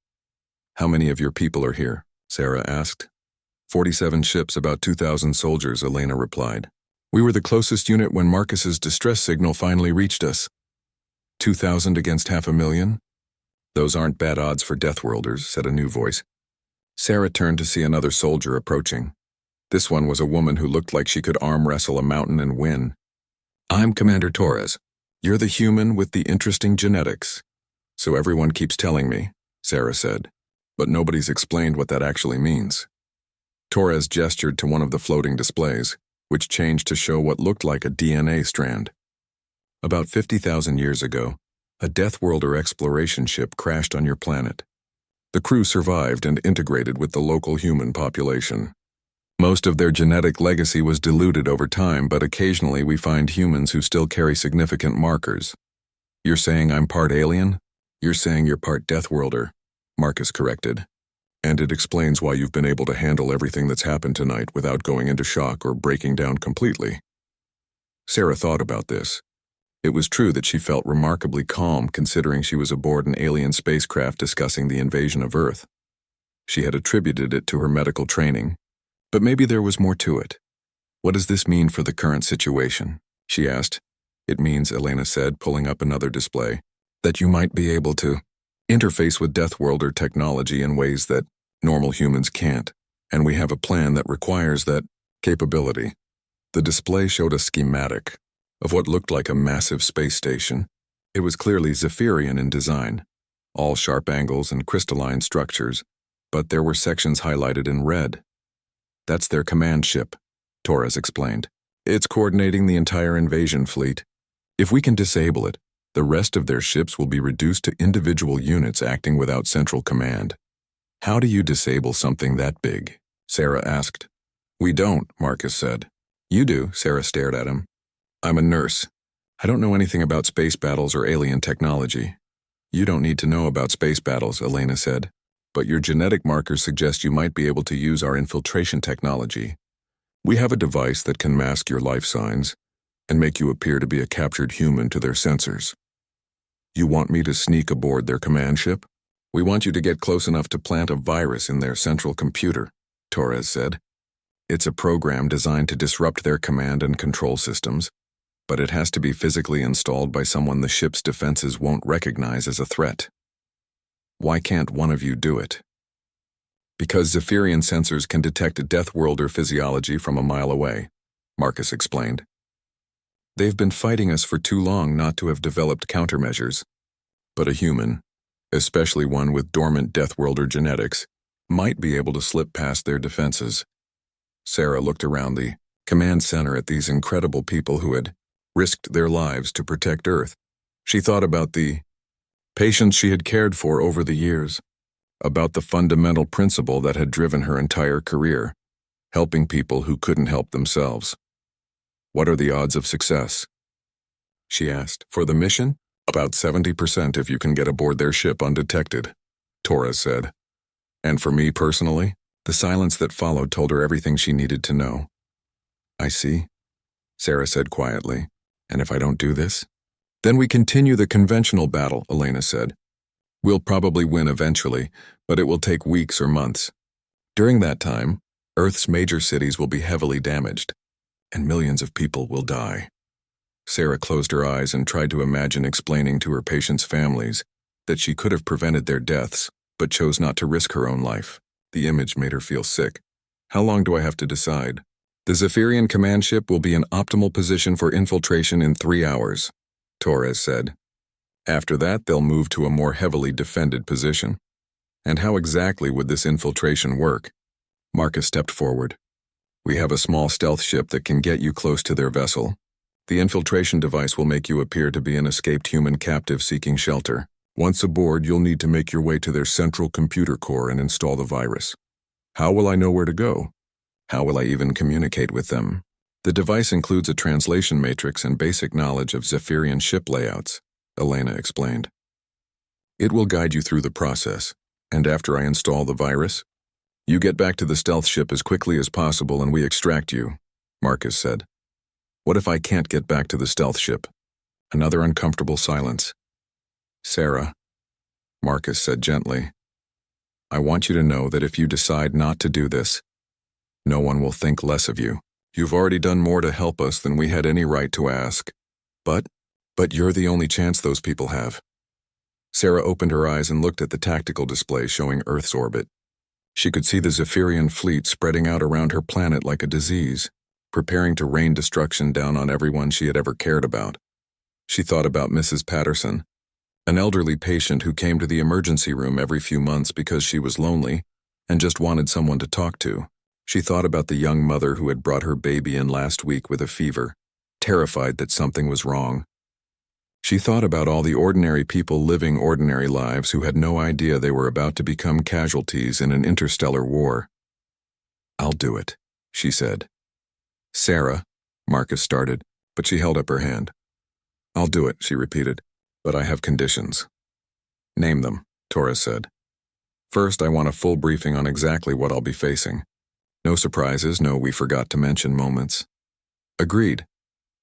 "How many of your people are here?" Sarah asked. 47 ships, about 2,000 soldiers, Elena replied. "We were the closest unit when Marcus's distress signal finally reached us." 2,000 against 500,000? "Those aren't bad odds for Deathworlders," said a new voice. Sarah turned to see another soldier approaching. This one was a woman who looked like she could arm wrestle a mountain and win. "I'm Commander Torres. You're the human with the interesting genetics." "So everyone keeps telling me," Sarah said, "but nobody's explained what that actually means." Torres gestured to one of the floating displays, which changed to show what looked like a DNA strand. "About 50,000 years ago, a Deathworlder exploration ship crashed on your planet. The crew survived and integrated with the local human population. Most of their genetic legacy was diluted over time, but occasionally we find humans who still carry significant markers." "You're saying I'm part alien?" "You're saying you're part Deathworlder," Marcus corrected. "And it explains why you've been able to handle everything that's happened tonight without going into shock or breaking down completely." Sarah thought about this. It was true that she felt remarkably calm considering she was aboard an alien spacecraft discussing the invasion of Earth. She had attributed it to her medical training, but maybe there was more to it. "What does this mean for the current situation?" she asked. "It means," Elena said, pulling up another display, "that you might be able to interface with Deathworlder technology in ways that normal humans can't, and we have a plan that requires that capability." The display showed a schematic of what looked like a massive space station. It was clearly Zephyrian in design, all sharp angles and crystalline structures, but there were sections highlighted in red. "That's their command ship," Torres explained. "It's coordinating the entire invasion fleet. If we can disable it, the rest of their ships will be reduced to individual units acting without central command." "How do you disable something that big?" Sarah asked. "We don't," Marcus said. "You do," Sarah stared at him. "I'm a nurse. I don't know anything about space battles or alien technology." "You don't need to know about space battles," Elena said, "but your genetic markers suggest you might be able to use our infiltration technology. We have a device that can mask your life signs and make you appear to be a captured human to their sensors." "You want me to sneak aboard their command ship?" "We want you to get close enough to plant a virus in their central computer," Torres said. "It's a program designed to disrupt their command and control systems, but it has to be physically installed by someone the ship's defenses won't recognize as a threat." "Why can't one of you do it?" "Because Zephyrian sensors can detect Deathworlder physiology from a mile away," Marcus explained. "They've been fighting us for too long not to have developed countermeasures. But a human, especially one with dormant Deathworlder genetics, might be able to slip past their defenses." Sarah looked around the command center at these incredible people who had risked their lives to protect Earth. She thought about the patients she had cared for over the years, about the fundamental principle that had driven her entire career, helping people who couldn't help themselves. "What are the odds of success?" she asked. "For the mission? About 70% if you can get aboard their ship undetected," Torres said. "And for me personally?" The silence that followed told her everything she needed to know. "I see," Sarah said quietly. "And if I don't do this?" "Then we continue the conventional battle," Elena said. "We'll probably win eventually, but it will take weeks or months. During that time, Earth's major cities will be heavily damaged, and millions of people will die." Sarah closed her eyes and tried to imagine explaining to her patients' families that she could have prevented their deaths, but chose not to risk her own life. The image made her feel sick. "How long do I have to decide?" "The Zephyrian command ship will be in optimal position for infiltration in 3 hours," Torres said. "After that, they'll move to a more heavily defended position." "And how exactly would this infiltration work?" Marcus stepped forward. "We have a small stealth ship that can get you close to their vessel. The infiltration device will make you appear to be an escaped human captive seeking shelter. Once aboard, you'll need to make your way to their central computer core and install the virus. How will I know where to go? How will I even communicate with them?" "The device includes a translation matrix and basic knowledge of Zephyrian ship layouts," Elena explained. It will guide you through the process, and after I install the virus, you get back to the stealth ship as quickly as possible and we extract you, Marcus said. What if I can't get back to the stealth ship? Another uncomfortable silence. Sarah, Marcus said gently, I want you to know that if you decide not to do this, no one will think less of you. You've already done more to help us than we had any right to ask. But you're the only chance those people have. Sarah opened her eyes and looked at the tactical display showing Earth's orbit. She could see the Zephyrian fleet spreading out around her planet like a disease, preparing to rain destruction down on everyone she had ever cared about. She thought about Mrs. Patterson, an elderly patient who came to the emergency room every few months because she was lonely and just wanted someone to talk to. She thought about the young mother who had brought her baby in last week with a fever, terrified that something was wrong. She thought about all the ordinary people living ordinary lives who had no idea they were about to become casualties in an interstellar war. I'll do it, she said. Sarah, Marcus started, but she held up her hand. I'll do it, she repeated, but I have conditions. Name them, Torres said. First, I want a full briefing on exactly what I'll be facing. No surprises, no we forgot to mention moments. Agreed.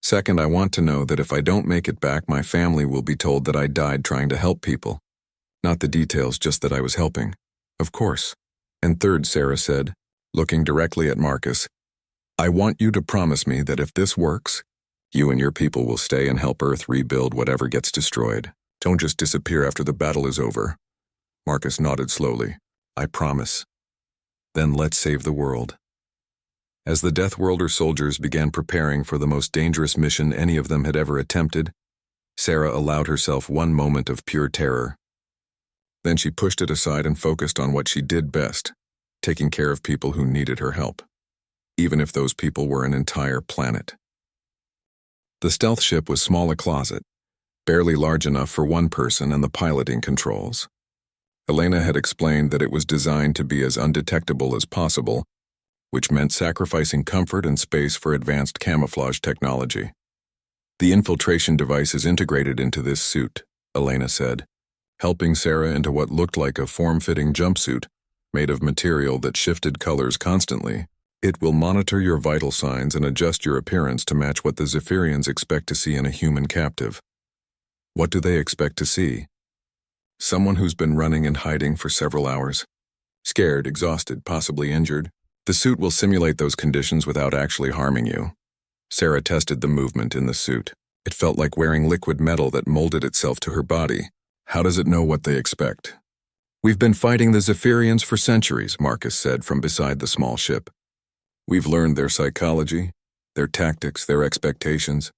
Second, I want to know that if I don't make it back, my family will be told that I died trying to help people. Not the details, just that I was helping. Of course. And third, Sarah said, looking directly at Marcus, I want you to promise me that if this works, you and your people will stay and help Earth rebuild whatever gets destroyed. Don't just disappear after the battle is over. Marcus nodded slowly. I promise. Then let's save the world. As the Deathworlder soldiers began preparing for the most dangerous mission any of them had ever attempted, Sarah allowed herself one moment of pure terror. Then she pushed it aside and focused on what she did best, taking care of people who needed her help, even if those people were an entire planet. The stealth ship was small, a closet, barely large enough for one person and the piloting controls. Elena had explained that it was designed to be as undetectable as possible, which meant sacrificing comfort and space for advanced camouflage technology. The infiltration device is integrated into this suit, Elena said, helping Sarah into what looked like a form-fitting jumpsuit made of material that shifted colors constantly. It will monitor your vital signs and adjust your appearance to match what the Zephyrians expect to see in a human captive. What do they expect to see? Someone who's been running and hiding for several hours. Scared, exhausted, possibly injured. The suit will simulate those conditions without actually harming you. Sarah tested the movement in the suit. It felt like wearing liquid metal that molded itself to her body. How does it know what they expect? We've been fighting the Zephyrians for centuries, Marcus said from beside the small ship. We've learned their psychology, their tactics, their expectations.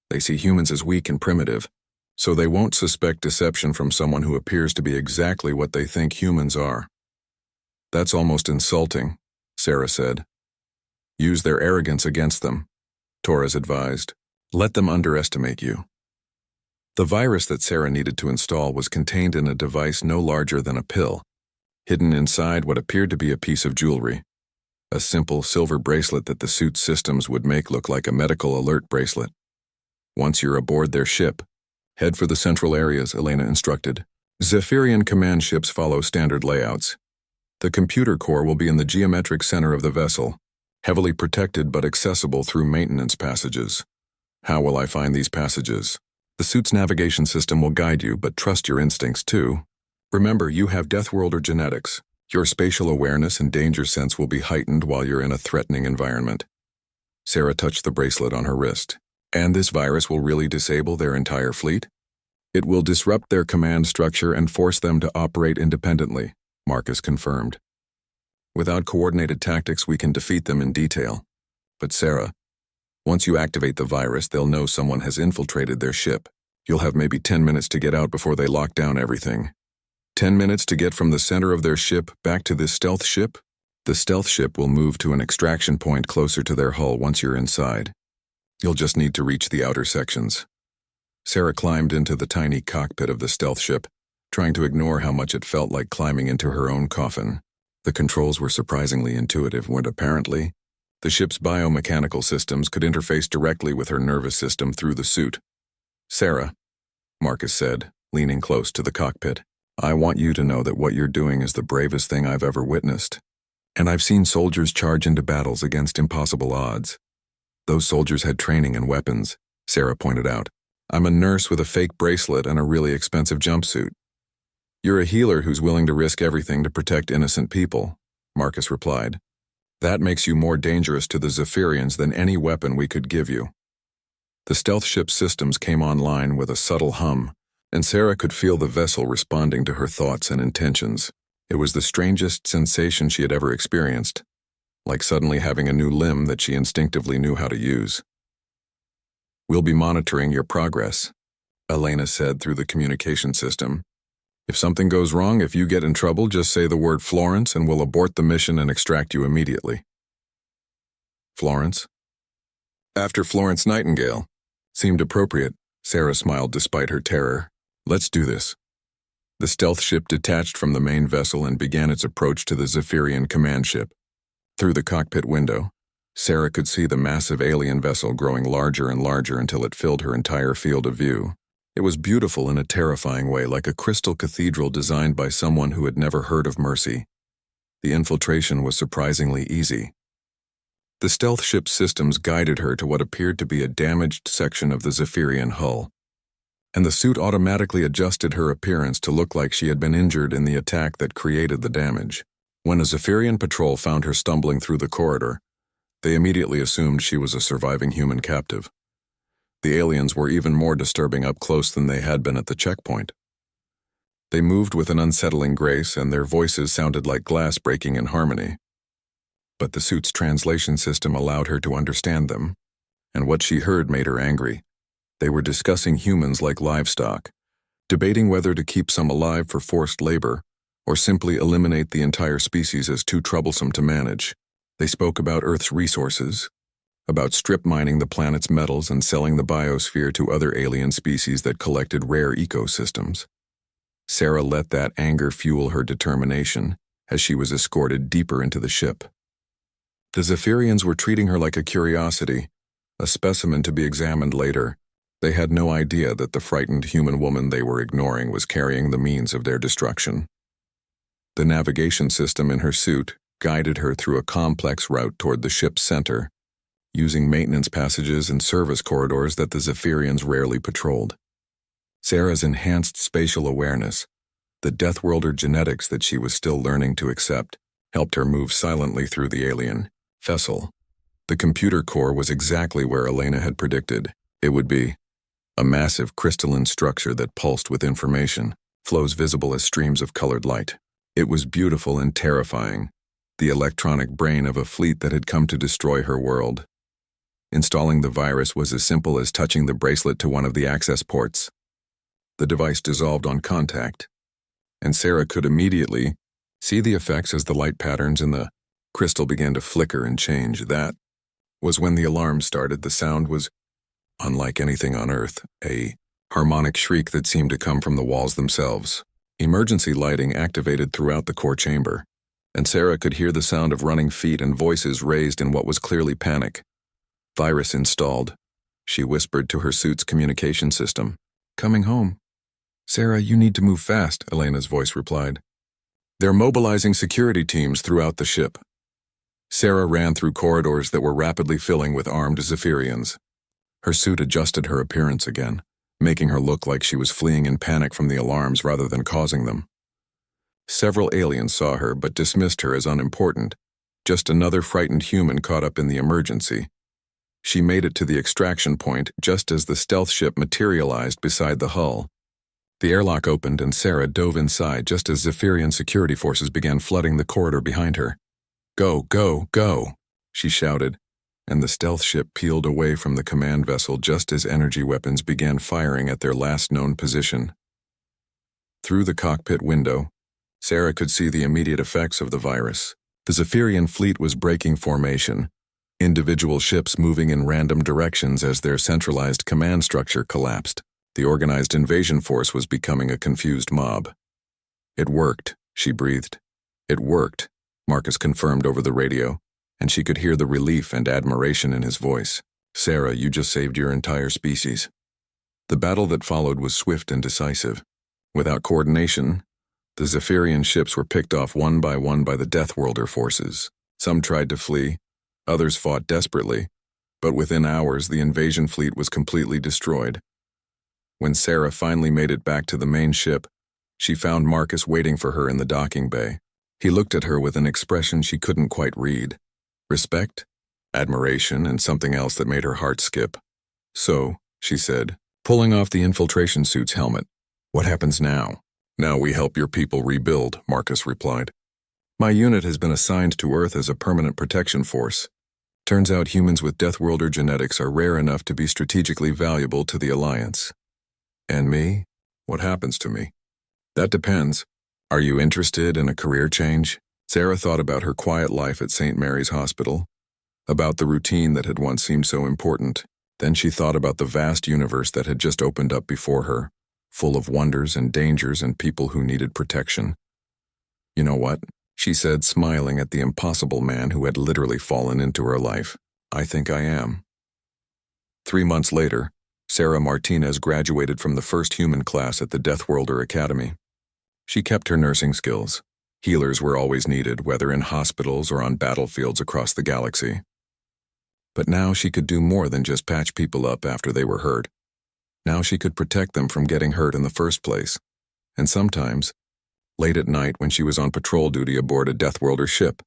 They see humans as weak and primitive, so they won't suspect deception from someone who appears to be exactly what they think humans are. That's almost insulting, Sarah said. Use their arrogance against them, Torres advised. Let them underestimate you. The virus that Sarah needed to install was contained in a device no larger than a pill, hidden inside what appeared to be a piece of jewelry. A simple silver bracelet that the suit's systems would make look like a medical alert bracelet. Once you're aboard their ship, head for the central areas, Elena instructed. Zephyrian command ships follow standard layouts. The computer core will be in the geometric center of the vessel, heavily protected but accessible through maintenance passages. How will I find these passages? The suit's navigation system will guide you, but trust your instincts too. Remember, you have Deathworlder genetics. Your spatial awareness and danger sense will be heightened while you're in a threatening environment. Sarah touched the bracelet on her wrist. And this virus will really disable their entire fleet? It will disrupt their command structure and force them to operate independently, Marcus confirmed. Without coordinated tactics, we can defeat them in detail. But Sarah, once you activate the virus, they'll know someone has infiltrated their ship. You'll have maybe 10 minutes to get out before they lock down everything. 10 minutes to get from the center of their ship back to this stealth ship? The stealth ship will move to an extraction point closer to their hull once you're inside. You'll just need to reach the outer sections. Sarah climbed into the tiny cockpit of the stealth ship, trying to ignore how much it felt like climbing into her own coffin. The controls were surprisingly intuitive when apparently, the ship's biomechanical systems could interface directly with her nervous system through the suit. Sarah, Marcus said, leaning close to the cockpit. "I want you to know that what you're doing is the bravest thing I've ever witnessed. And I've seen soldiers charge into battles against impossible odds. Those soldiers had training and weapons," Sarah pointed out. "I'm a nurse with a fake bracelet and a really expensive jumpsuit." "You're a healer who's willing to risk everything to protect innocent people," Marcus replied. "That makes you more dangerous to the Zephyrians than any weapon we could give you." The stealth ship systems came online with a subtle hum, and Sarah could feel the vessel responding to her thoughts and intentions. It was the strangest sensation she had ever experienced, like suddenly having a new limb that she instinctively knew how to use. "We'll be monitoring your progress," Elena said through the communication system. "If something goes wrong, if you get in trouble, just say the word Florence and we'll abort the mission and extract you immediately." Florence? After Florence Nightingale. Seemed appropriate. Sarah smiled despite her terror. "Let's do this." The stealth ship detached from the main vessel and began its approach to the Zephyrian command ship. Through the cockpit window, Sarah could see the massive alien vessel growing larger and larger until it filled her entire field of view. It was beautiful in a terrifying way, like a crystal cathedral designed by someone who had never heard of mercy. The infiltration was surprisingly easy. The stealth ship's systems guided her to what appeared to be a damaged section of the Zephyrian hull, and the suit automatically adjusted her appearance to look like she had been injured in the attack that created the damage. When a Zephyrian patrol found her stumbling through the corridor, they immediately assumed she was a surviving human captive. The aliens were even more disturbing up close than they had been at the checkpoint. They moved with an unsettling grace, and their voices sounded like glass breaking in harmony. But the suit's translation system allowed her to understand them, and what she heard made her angry. They were discussing humans like livestock, debating whether to keep some alive for forced labor or simply eliminate the entire species as too troublesome to manage. They spoke about Earth's resources, about strip mining the planet's metals and selling the biosphere to other alien species that collected rare ecosystems. Sarah let that anger fuel her determination as she was escorted deeper into the ship. The Zephyrians were treating her like a curiosity, a specimen to be examined later. They had no idea that the frightened human woman they were ignoring was carrying the means of their destruction. The navigation system in her suit guided her through a complex route toward the ship's center, using maintenance passages and service corridors that the Zephyrians rarely patrolled. Sarah's enhanced spatial awareness, the Deathworlder genetics that she was still learning to accept, helped her move silently through the alien vessel. The computer core was exactly where Elena had predicted it would be. A massive crystalline structure that pulsed with information, flows visible as streams of colored light. It was beautiful and terrifying, the electronic brain of a fleet that had come to destroy her world. Installing the virus was as simple as touching the bracelet to one of the access ports. The device dissolved on contact, and Sarah could immediately see the effects as the light patterns in the crystal began to flicker and change. That was when the alarm started. The sound was unlike anything on Earth, a harmonic shriek that seemed to come from the walls themselves. Emergency lighting activated throughout the core chamber, and Sarah could hear the sound of running feet and voices raised in what was clearly panic. "Virus installed," she whispered to her suit's communication system. "Coming home." "Sarah, you need to move fast," Elena's voice replied. "They're mobilizing security teams throughout the ship." Sarah ran through corridors that were rapidly filling with armed Zephyrians. Her suit adjusted her appearance again, making her look like she was fleeing in panic from the alarms rather than causing them. Several aliens saw her but dismissed her as unimportant, just another frightened human caught up in the emergency. She made it to the extraction point just as the stealth ship materialized beside the hull. The airlock opened and Sarah dove inside just as Zephyrian security forces began flooding the corridor behind her. "Go, go, go," she shouted, and the stealth ship peeled away from the command vessel just as energy weapons began firing at their last known position. Through the cockpit window, Sarah could see the immediate effects of the virus. The Zephyrian fleet was breaking formation, individual ships moving in random directions as their centralized command structure collapsed. The organized invasion force was becoming a confused mob. "It worked," she breathed. "It worked," Marcus confirmed over the radio, and she could hear the relief and admiration in his voice. "Sarah, you just saved your entire species." The battle that followed was swift and decisive. Without coordination, the Zephyrian ships were picked off one by the Deathworlder forces. Some tried to flee, others fought desperately, but within hours the invasion fleet was completely destroyed. When Sarah finally made it back to the main ship, she found Marcus waiting for her in the docking bay. He looked at her with an expression she couldn't quite read. Respect, admiration, and something else that made her heart skip. "So," she said, pulling off the infiltration suit's helmet, "what happens now?" "Now we help your people rebuild," Marcus replied. "My unit has been assigned to Earth as a permanent protection force. Turns out humans with Deathworlder genetics are rare enough to be strategically valuable to the Alliance." "And me? What happens to me?" "That depends. Are you interested in a career change?" Sarah thought about her quiet life at St. Mary's Hospital, about the routine that had once seemed so important. Then she thought about the vast universe that had just opened up before her, full of wonders and dangers and people who needed protection. "You know what?" she said, smiling at the impossible man who had literally fallen into her life. "I think I am." 3 months later, Sarah Martinez graduated from the first human class at the Deathworlder Academy. She kept her nursing skills. Healers were always needed, whether in hospitals or on battlefields across the galaxy. But now she could do more than just patch people up after they were hurt. Now she could protect them from getting hurt in the first place. And sometimes, late at night when she was on patrol duty aboard a Deathworlder ship,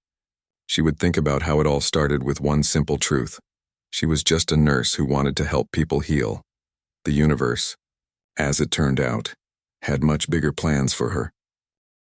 she would think about how it all started with one simple truth. She was just a nurse who wanted to help people heal. The universe, as it turned out, had much bigger plans for her.